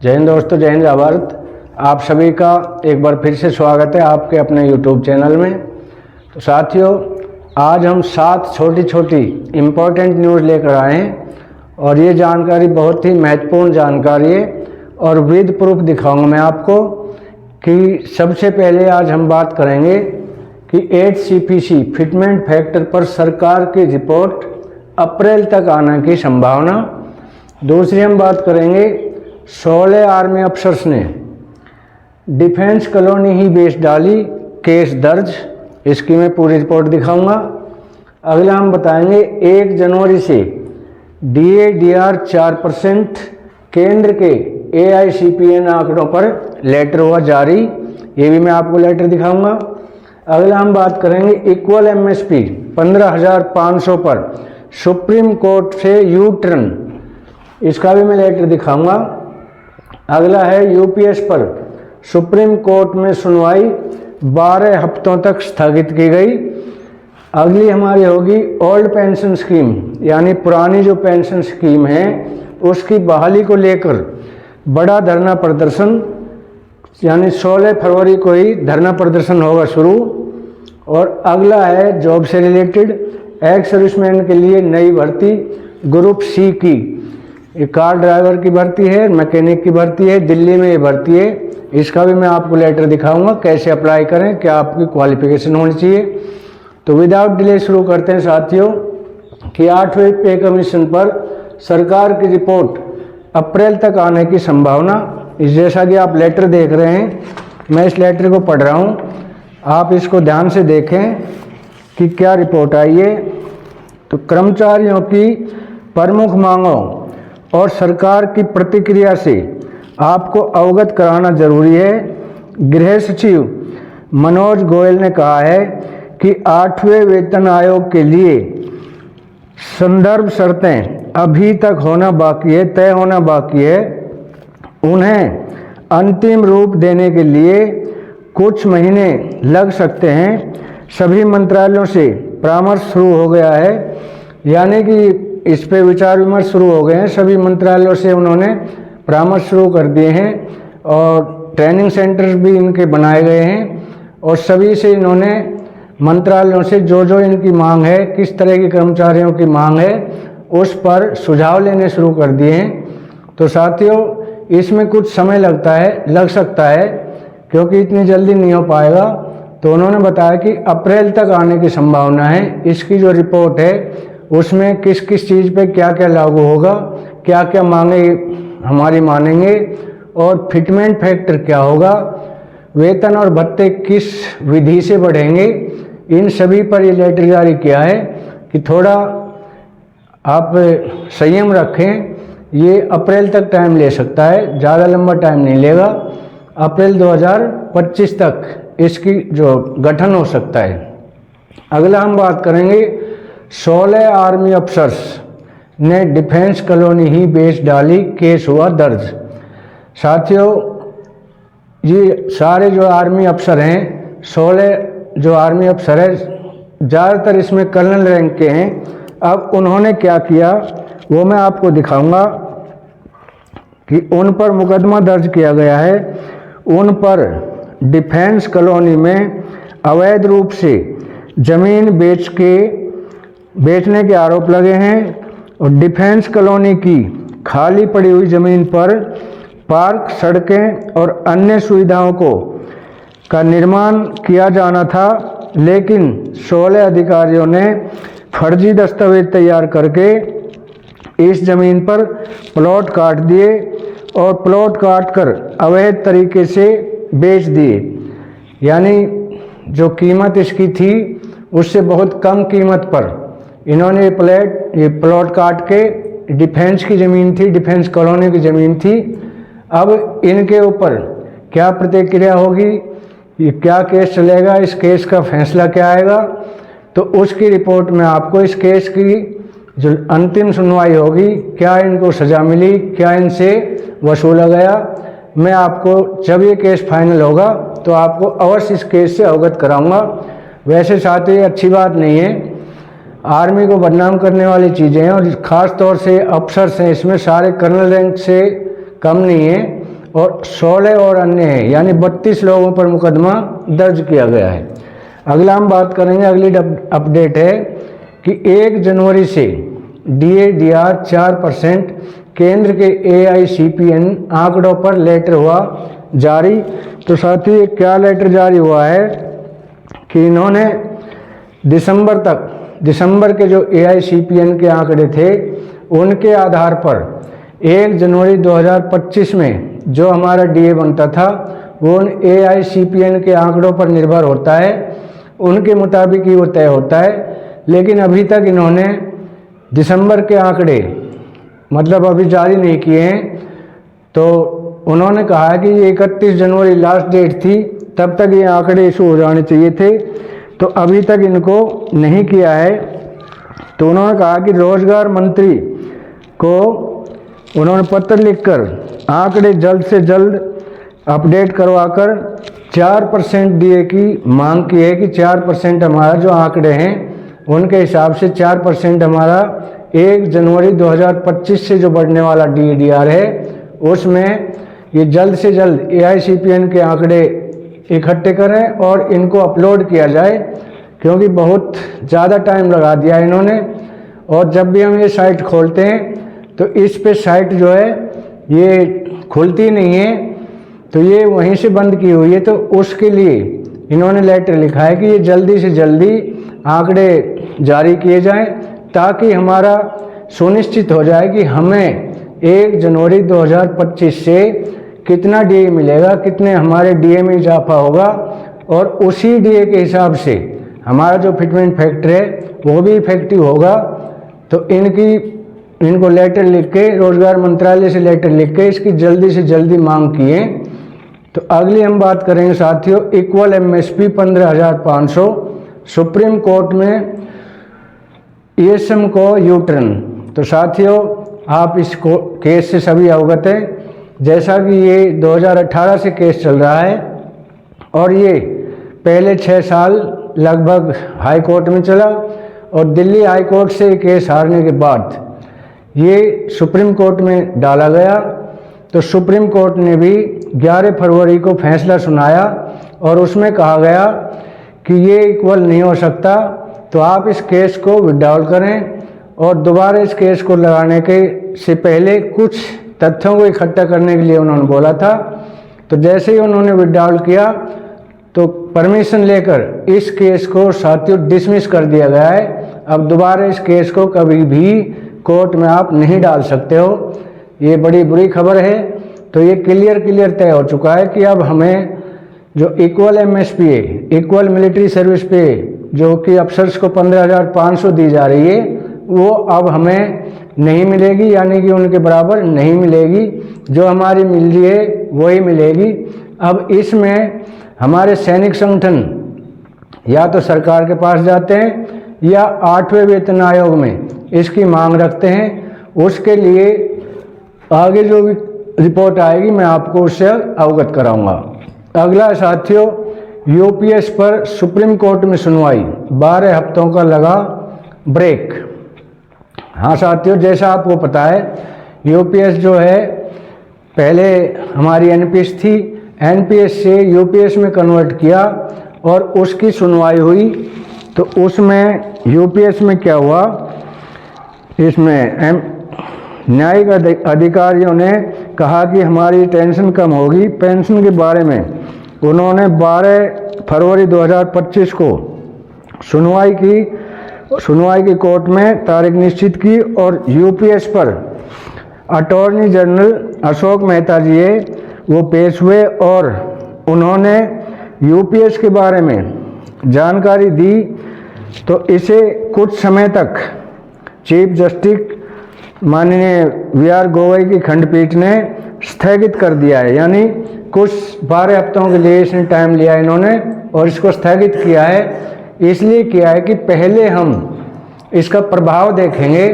जय हिंद दोस्तों, जय हिंद जय भारत। आप सभी का एक बार फिर से स्वागत है आपके अपने YouTube चैनल में। तो साथियों, आज हम 7 छोटी छोटी इम्पोर्टेंट न्यूज़ लेकर आए हैं और ये जानकारी बहुत ही महत्वपूर्ण जानकारी है और विद प्रूफ दिखाऊंगा मैं आपको कि सबसे पहले आज हम बात करेंगे कि 8CPC फिटमेंट फैक्टर पर सरकार की रिपोर्ट अप्रैल तक आने की संभावना। दूसरी हम बात करेंगे 16 आर्मी अफसर्स ने डिफेंस कॉलोनी ही बेच डाली, केस दर्ज। इसकी मैं पूरी रिपोर्ट दिखाऊंगा। अगला हम बताएंगे 1 जनवरी से DA/DR 4% केंद्र के AICPN आंकड़ों पर लेटर हुआ जारी। ये भी मैं आपको लेटर दिखाऊंगा। अगला हम बात करेंगे इक्वल MSP 15,500 पर सुप्रीम कोर्ट से यू टर्न। इसका भी मैं लेटर दिखाऊंगा। अगला है UPS पर सुप्रीम कोर्ट में सुनवाई 12 हफ्तों तक स्थगित की गई। अगली हमारी होगी ओल्ड पेंशन स्कीम, यानी पुरानी जो पेंशन स्कीम है उसकी बहाली को लेकर बड़ा धरना प्रदर्शन, यानी 16 फरवरी को ही धरना प्रदर्शन होगा शुरू। और अगला है जॉब से रिलेटेड एक्स सर्विसमैन के लिए नई भर्ती ग्रुप C की। ये कार ड्राइवर की भर्ती है, मैकेनिक की भर्ती है, दिल्ली में ये भर्ती है। इसका भी मैं आपको लेटर दिखाऊंगा, कैसे अप्लाई करें, क्या आपकी क्वालिफिकेशन होनी चाहिए। तो विदाउट डिले शुरू करते हैं साथियों कि 8वें पे कमीशन पर सरकार की रिपोर्ट अप्रैल तक आने की संभावना। जैसा कि आप लेटर देख रहे हैं, मैं इस लेटर को पढ़ रहा हूँ, आप इसको ध्यान से देखें कि क्या रिपोर्ट आई है। तो कर्मचारियों की प्रमुख मांगों और सरकार की प्रतिक्रिया से आपको अवगत कराना जरूरी है। गृह सचिव मनोज गोयल ने कहा है कि 8वें वेतन आयोग के लिए संदर्भ शर्तें अभी तक होना बाकी है, तय होना बाकी है। उन्हें अंतिम रूप देने के लिए कुछ महीने लग सकते हैं। सभी मंत्रालयों से परामर्श शुरू हो गया है, यानी कि इस पे विचार विमर्श शुरू हो गए हैं। सभी मंत्रालयों से उन्होंने परामर्श शुरू कर दिए हैं और ट्रेनिंग सेंटर्स भी इनके बनाए गए हैं और सभी से इन्होंने मंत्रालयों से जो जो इनकी मांग है, किस तरह की कर्मचारियों की मांग है, उस पर सुझाव लेने शुरू कर दिए हैं। तो साथियों, इसमें कुछ समय लग सकता है क्योंकि इतनी जल्दी नहीं हो पाएगा। तो उन्होंने बताया कि अप्रैल तक आने की संभावना है। इसकी जो रिपोर्ट है उसमें किस किस चीज़ पे क्या क्या लागू होगा, क्या क्या मांगे हमारी मानेंगे और फिटमेंट फैक्टर क्या होगा, वेतन और भत्ते किस विधि से बढ़ेंगे, इन सभी पर ये लेटर जारी किया है कि थोड़ा आप संयम रखें। ये अप्रैल तक टाइम ले सकता है, ज़्यादा लंबा टाइम नहीं लेगा। अप्रैल 2025 तक इसकी जो गठन हो सकता है। अगला हम बात करेंगे 16 आर्मी अफसर्स ने डिफेंस कॉलोनी ही बेच डाली, केस हुआ दर्ज। साथियों, ये सारे जो आर्मी अफसर हैं, 16 जो आर्मी अफसर है, ज़्यादातर इसमें कर्नल रैंक के हैं। अब उन्होंने क्या किया वो मैं आपको दिखाऊंगा कि उन पर मुकदमा दर्ज किया गया है। उन पर डिफेंस कॉलोनी में अवैध रूप से जमीन बेचने के आरोप लगे हैं और डिफेंस कॉलोनी की खाली पड़ी हुई ज़मीन पर पार्क, सड़कें और अन्य सुविधाओं का निर्माण किया जाना था, लेकिन 16 अधिकारियों ने फर्जी दस्तावेज तैयार करके इस ज़मीन पर प्लॉट काट दिए और प्लॉट काटकर अवैध तरीके से बेच दिए। यानी जो कीमत इसकी थी उससे बहुत कम कीमत पर इन्होंने ये प्लॉट काट के, डिफेंस की ज़मीन थी, डिफेंस कॉलोनी की ज़मीन थी। अब इनके ऊपर क्या प्रतिक्रिया होगी, ये क्या केस चलेगा, इस केस का फैसला क्या आएगा, तो उसकी रिपोर्ट में आपको इस केस की जो अंतिम सुनवाई होगी, क्या इनको सज़ा मिली, क्या इनसे वसूला गया, मैं आपको जब ये केस फाइनल होगा तो आपको अवश्य इस केस से अवगत कराऊंगा। वैसे साथी अच्छी बात नहीं है, आर्मी को बदनाम करने वाली चीज़ें हैं और ख़ास तौर से अफसर हैं, इसमें सारे कर्नल रैंक से कम नहीं है। और 16 और अन्य हैं, यानी 32 लोगों पर मुकदमा दर्ज किया गया है। अगला हम बात करेंगे, अगली अपडेट है कि 1 जनवरी से DADR 4% केंद्र के AICPN आंकड़ों पर लेटर हुआ जारी। तो साथ ही क्या लेटर जारी हुआ है कि इन्होंने दिसंबर के जो AICPN के आंकड़े थे उनके आधार पर 1 जनवरी 2025 में जो हमारा DA बनता था वो उन AICPN के आंकड़ों पर निर्भर होता है, उनके मुताबिक ही वो तय होता है। लेकिन अभी तक इन्होंने दिसंबर के आंकड़े मतलब अभी जारी नहीं किए हैं। तो उन्होंने कहा कि 31 जनवरी लास्ट डेट थी, तब तक ये आंकड़े इशू हो जाने चाहिए थे, तो अभी तक इनको नहीं किया है। तो उन्होंने कहा कि रोजगार मंत्री को उन्होंने पत्र लिखकर आंकड़े जल्द से जल्द अपडेट करवाकर 4% DA की मांग की है कि 4% हमारा जो आंकड़े हैं उनके हिसाब से 4% हमारा 1 जनवरी 2025 से जो बढ़ने वाला DADR है उसमें ये जल्द से जल्द AICPN के आंकड़े इकट्ठे करें और इनको अपलोड किया जाए, क्योंकि बहुत ज़्यादा टाइम लगा दिया इन्होंने। और जब भी हम ये साइट खोलते हैं तो इस पे साइट जो है ये खुलती नहीं है, तो ये वहीं से बंद की हुई है। तो उसके लिए इन्होंने लेटर लिखा है कि ये जल्दी से जल्दी आंकड़े जारी किए जाएं, ताकि हमारा सुनिश्चित हो जाए कि हमें 1 जनवरी 2025 से कितना DA मिलेगा, कितने हमारे DA में इजाफा होगा, और उसी DA के हिसाब से हमारा जो फिटमेंट फैक्टर है वो भी इफेक्टिव होगा। तो इनको लेटर लिख के, रोजगार मंत्रालय से लेटर लिख के इसकी जल्दी से जल्दी मांग किए। तो अगली हम बात करेंगे साथियों, इक्वल MSP 15,500 सुप्रीम कोर्ट में ESM को यूटर्न। तो साथियों आप इस केस से सभी अवगत हैं, जैसा कि ये 2018 से केस चल रहा है और ये पहले 6 साल लगभग हाई कोर्ट में चला, और दिल्ली हाई कोर्ट से केस हारने के बाद ये सुप्रीम कोर्ट में डाला गया। तो सुप्रीम कोर्ट ने भी 11 फरवरी को फैसला सुनाया और उसमें कहा गया कि ये इक्वल नहीं हो सकता, तो आप इस केस को विड्रॉल करें। और दोबारा इस केस को लगाने के से पहले कुछ तथ्यों को इकट्ठा करने के लिए उन्होंने बोला था। तो जैसे ही उन्होंने विड्रॉल किया तो परमिशन लेकर इस केस को साथियों डिसमिस कर दिया गया है। अब दोबारा इस केस को कभी भी कोर्ट में आप नहीं डाल सकते हो। ये बड़ी बुरी खबर है। तो ये क्लियर तय हो चुका है कि अब हमें जो इक्वल MSP है, इक्वल मिलिट्री सर्विस पे जो कि अफसर्स को 15,500 दी जा रही है, वो अब हमें नहीं मिलेगी, यानी कि उनके बराबर नहीं मिलेगी। जो हमारी मिल रही है वही मिलेगी। अब इसमें हमारे सैनिक संगठन या तो सरकार के पास जाते हैं या 8वें वेतन आयोग में इसकी मांग रखते हैं। उसके लिए आगे जो भी रिपोर्ट आएगी मैं आपको उससे अवगत कराऊंगा। अगला साथियों, UPS पर सुप्रीम कोर्ट में सुनवाई, 12 हफ्तों का लगा ब्रेक। हाँ साथियों, जैसा आपको पता है UPS जो है पहले हमारी NPS थी, NPS से UPS में कन्वर्ट किया और उसकी सुनवाई हुई। तो उसमें UPS में क्या हुआ, इसमें न्यायिक अधिकारियों ने कहा कि हमारी टेंशन कम होगी। पेंशन के बारे में उन्होंने 12 फरवरी 2025 को सुनवाई की कोर्ट में तारीख निश्चित की और UPS पर अटॉर्नी जनरल अशोक मेहता जी है वो पेश हुए और उन्होंने UPS के बारे में जानकारी दी। तो इसे कुछ समय तक चीफ जस्टिस माननीय VR गोगोई की खंडपीठ ने स्थगित कर दिया है, यानी कुछ 12 हफ्तों के लिए इसने टाइम लिया इन्होंने और इसको स्थगित किया है। इसलिए किया है कि पहले हम इसका प्रभाव देखेंगे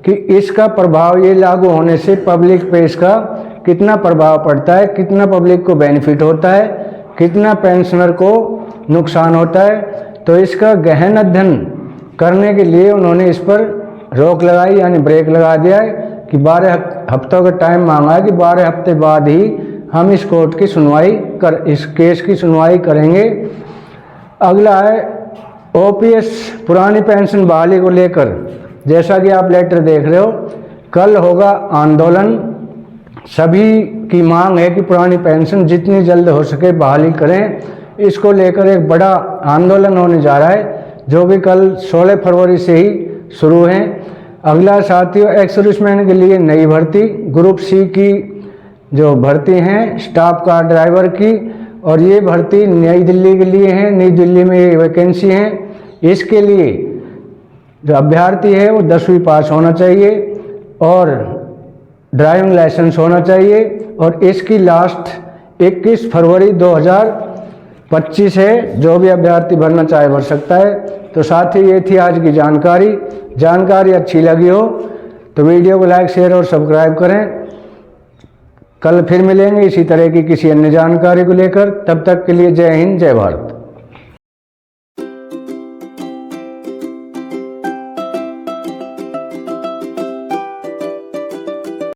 कि इसका प्रभाव ये लागू होने से पब्लिक पे इसका कितना प्रभाव पड़ता है, कितना पब्लिक को बेनिफिट होता है, कितना पेंशनर को नुकसान होता है। तो इसका गहन अध्ययन करने के लिए उन्होंने इस पर रोक लगाई, यानी ब्रेक लगा दिया है कि 12 हफ्तों का टाइम मांगा है कि 12 हफ्ते बाद ही हम इस कोर्ट की इस केस की सुनवाई करेंगे। अगला है ओपीएस पुरानी पेंशन बहाली को लेकर, जैसा कि आप लेटर देख रहे हो, कल होगा आंदोलन। सभी की मांग है कि पुरानी पेंशन जितनी जल्द हो सके बहाली करें। इसको लेकर एक बड़ा आंदोलन होने जा रहा है, जो कि कल 16 फरवरी से ही शुरू है। अगला साथियों, एक्स सर्विसमैन के लिए नई भर्ती, ग्रुप सी की जो भर्ती हैं स्टाफ कार ड्राइवर की, और ये भर्ती नई दिल्ली के लिए है। नई दिल्ली में ये वैकेंसी है। इसके लिए जो अभ्यर्थी है वो 10वीं पास होना चाहिए और ड्राइविंग लाइसेंस होना चाहिए, और इसकी लास्ट 21 फरवरी 2025 है। जो भी अभ्यर्थी भरना चाहे भर सकता है। तो साथ ही ये थी आज की जानकारी अच्छी लगी हो तो वीडियो को लाइक, शेयर और सब्सक्राइब करें। कल फिर मिलेंगे इसी तरह की किसी अन्य जानकारी को लेकर। तब तक के लिए जय हिंद, जय भारत।